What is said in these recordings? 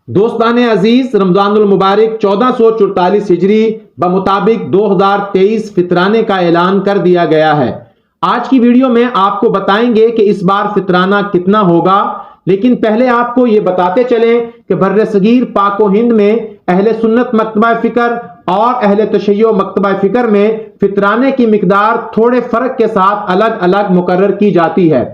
دوستان عزیز، رمضان المبارک 1444 ہجری بمطابق 2023 فطرانے کا اعلان کر دیا گیا ہے۔ آج کی ویڈیو میں آپ کو بتائیں گے کہ اس بار فطرانہ کتنا ہوگا، لیکن پہلے آپ کو یہ بتاتے چلیں کہ بر صغیر پاک و ہند میں اہل سنت مکتبہ فکر اور اہل تشیع مکتبہ فکر میں فطرانے کی مقدار تھوڑے فرق کے ساتھ الگ الگ مقرر کی جاتی ہے۔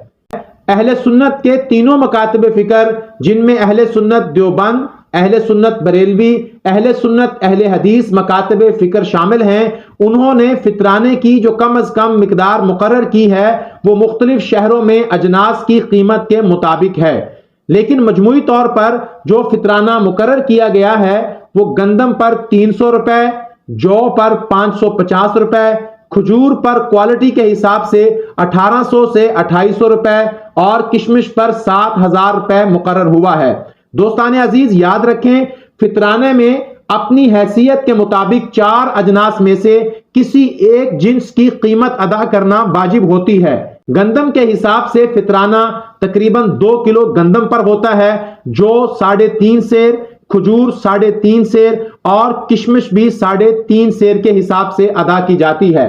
اہل سنت کے تینوں مکاتب فکر، جن میں اہل سنت دیوبند، اہل سنت بریلوی، اہل سنت اہل حدیث مکاتب فکر شامل ہیں، انہوں نے فطرانے کی جو کم از کم مقدار مقرر کی ہے وہ مختلف شہروں میں اجناس کی قیمت کے مطابق ہے، لیکن مجموعی طور پر جو فطرانہ مقرر کیا گیا ہے وہ گندم پر 300 روپے، جو پر 550 روپے، کھجور پر کوالٹی کے حساب سے 1800 سے 2800 روپے اور کشمش پر 7000 روپے مقرر ہوا ہے۔ دوستان عزیز، یاد رکھیں فطرانے میں اپنی حیثیت کے مطابق 4 اجناس میں سے کسی ایک جنس کی قیمت ادا کرنا واجب ہوتی ہے۔ گندم کے حساب سے فطرانہ تقریباً 2 کلو گندم پر ہوتا ہے، جو 3.5 سیر، کھجور 3.5 سیر اور کشمش بھی 3.5 سیر کے حساب سے ادا کی جاتی ہے۔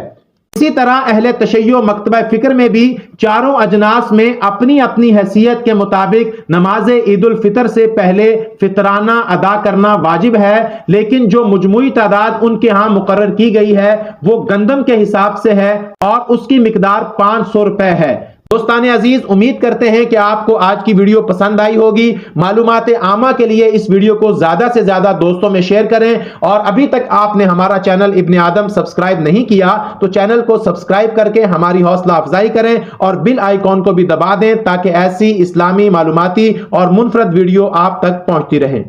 اسی طرح اہل تشیع مکتبہ فکر میں بھی چاروں اجناس میں اپنی اپنی حیثیت کے مطابق نماز عید الفطر سے پہلے فطرانہ ادا کرنا واجب ہے، لیکن جو مجموعی تعداد ان کے ہاں مقرر کی گئی ہے وہ گندم کے حساب سے ہے اور اس کی مقدار 500 روپے ہے۔ دوستان عزیز، امید کرتے ہیں کہ آپ کو آج کی ویڈیو پسند آئی ہوگی۔ معلومات عامہ کے لیے اس ویڈیو کو زیادہ سے زیادہ دوستوں میں شیئر کریں، اور ابھی تک آپ نے ہمارا چینل ابن آدم سبسکرائب نہیں کیا تو چینل کو سبسکرائب کر کے ہماری حوصلہ افزائی کریں اور بیل آئیکن کو بھی دبا دیں تاکہ ایسی اسلامی معلوماتی اور منفرد ویڈیو آپ تک پہنچتی رہیں۔